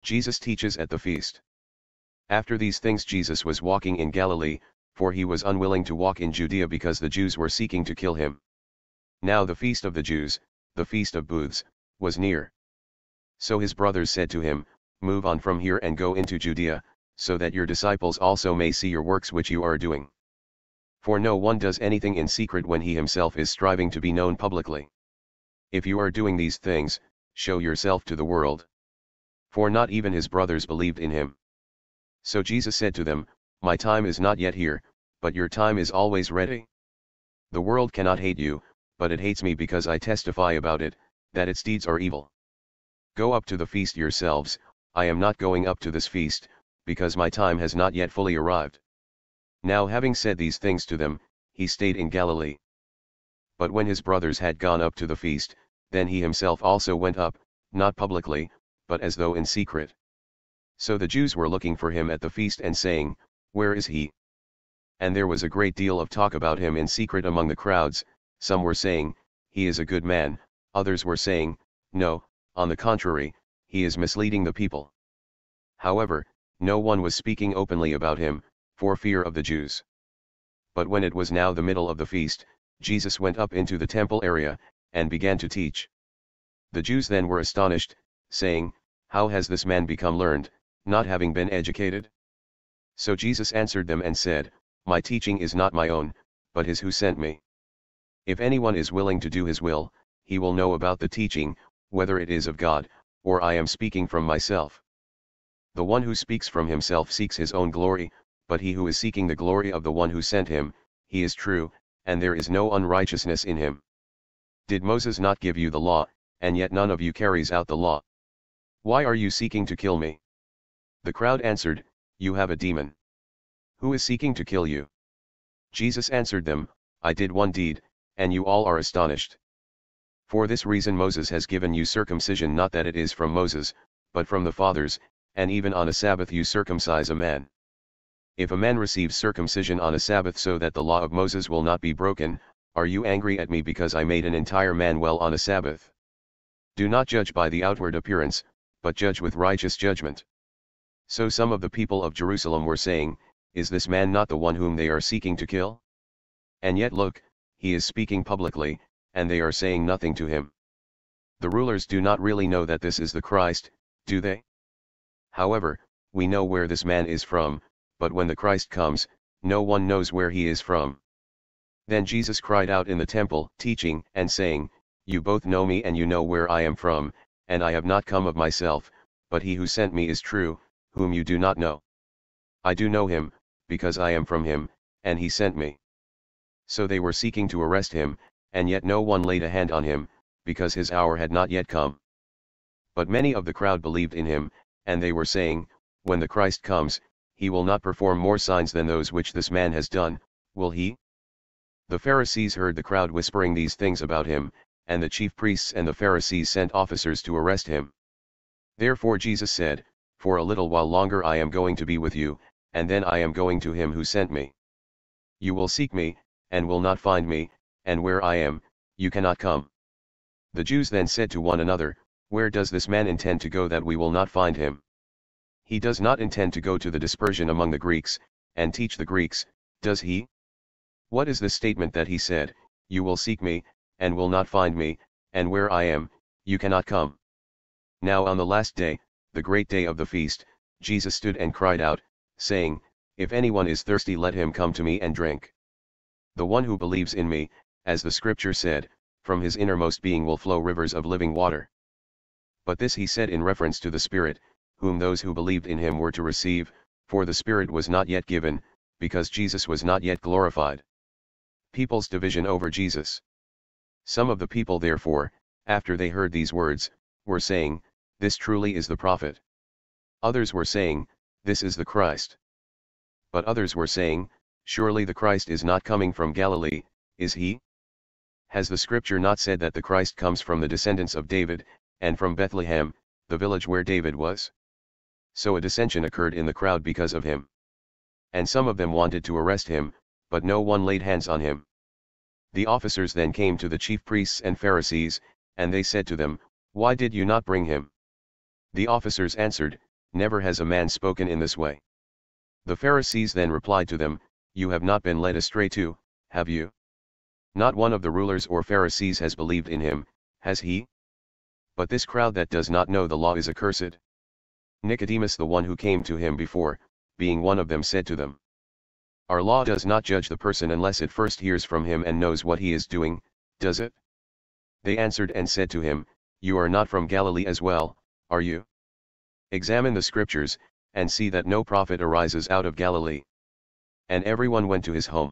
Jesus teaches at the feast. After these things Jesus was walking in Galilee, for he was unwilling to walk in Judea because the Jews were seeking to kill him. Now the feast of the Jews, the feast of booths, was near. So his brothers said to him, "Move on from here and go into Judea, so that your disciples also may see your works which you are doing. For no one does anything in secret when he himself is striving to be known publicly. If you are doing these things, show yourself to the world." For not even his brothers believed in him. So Jesus said to them, "My time is not yet here, but your time is always ready. The world cannot hate you, but it hates me because I testify about it, that its deeds are evil. Go up to the feast yourselves. I am not going up to this feast, because my time has not yet fully arrived." Now having said these things to them, he stayed in Galilee. But when his brothers had gone up to the feast, then he himself also went up, not publicly, but as though in secret. So the Jews were looking for him at the feast and saying, "Where is he?" And there was a great deal of talk about him in secret among the crowds. Some were saying, "He is a good man," others were saying, "No, on the contrary, he is misleading the people." However, no one was speaking openly about him, for fear of the Jews. But when it was now the middle of the feast, Jesus went up into the temple area, and began to teach. The Jews then were astonished, saying, "How has this man become learned, not having been educated?" So Jesus answered them and said, "My teaching is not my own, but his who sent me. If anyone is willing to do his will, he will know about the teaching, whether it is of God, or I am speaking from myself. The one who speaks from himself seeks his own glory, but he who is seeking the glory of the one who sent him, he is true, and there is no unrighteousness in him. Did Moses not give you the law, and yet none of you carries out the law? Why are you seeking to kill me?" The crowd answered, "You have a demon. Who is seeking to kill you?" Jesus answered them, "I did one deed, and you all are astonished. For this reason Moses has given you circumcision, not that it is from Moses, but from the fathers, and even on a Sabbath you circumcise a man. If a man receives circumcision on a Sabbath so that the law of Moses will not be broken, are you angry at me because I made an entire man well on a Sabbath? Do not judge by the outward appearance, but judge with righteous judgment." So some of the people of Jerusalem were saying, "Is this man not the one whom they are seeking to kill? And yet look, he is speaking publicly, and they are saying nothing to him. The rulers do not really know that this is the Christ, do they? However, we know where this man is from, but when the Christ comes, no one knows where he is from." Then Jesus cried out in the temple, teaching and saying, "You both know me and you know where I am from, and I have not come of myself, but he who sent me is true, whom you do not know. I do know him, because I am from him, and he sent me." So they were seeking to arrest him, and yet no one laid a hand on him, because his hour had not yet come. But many of the crowd believed in him, and they were saying, "When the Christ comes, he will not perform more signs than those which this man has done, will he?" The Pharisees heard the crowd whispering these things about him, and the chief priests and the Pharisees sent officers to arrest him. Therefore Jesus said, "For a little while longer I am going to be with you, and then I am going to him who sent me. You will seek me, and will not find me, and where I am, you cannot come." The Jews then said to one another, "Where does this man intend to go that we will not find him? He does not intend to go to the dispersion among the Greeks, and teach the Greeks, does he? What is this statement that he said, 'You will seek me, and will not find me, and where I am, you cannot come'?" Now on the last day, the great day of the feast, Jesus stood and cried out, saying, "If anyone is thirsty, let him come to me and drink. The one who believes in me, as the scripture said, from his innermost being will flow rivers of living water." But this he said in reference to the Spirit, whom those who believed in him were to receive, for the Spirit was not yet given, because Jesus was not yet glorified. People's division over Jesus. Some of the people therefore, after they heard these words, were saying, "This truly is the prophet." Others were saying, "This is the Christ." But others were saying, "Surely the Christ is not coming from Galilee, is he? Has the scripture not said that the Christ comes from the descendants of David, and from Bethlehem, the village where David was?" So a dissension occurred in the crowd because of him. And some of them wanted to arrest him, but no one laid hands on him. The officers then came to the chief priests and Pharisees, and they said to them, "Why did you not bring him?" The officers answered, Never has a man spoken in this way. The Pharisees then replied to them, You have not been led astray too, have you? Not one of the rulers or Pharisees has believed in him, has he? But this crowd that does not know the law is accursed. Nicodemus, the one who came to him before, being one of them, said to them, Our law does not judge the person unless it first hears from him and knows what he is doing, does it? They answered and said to him, You are not from Galilee as well, are you? Examine the scriptures, and see that no prophet arises out of Galilee. And everyone went to his home.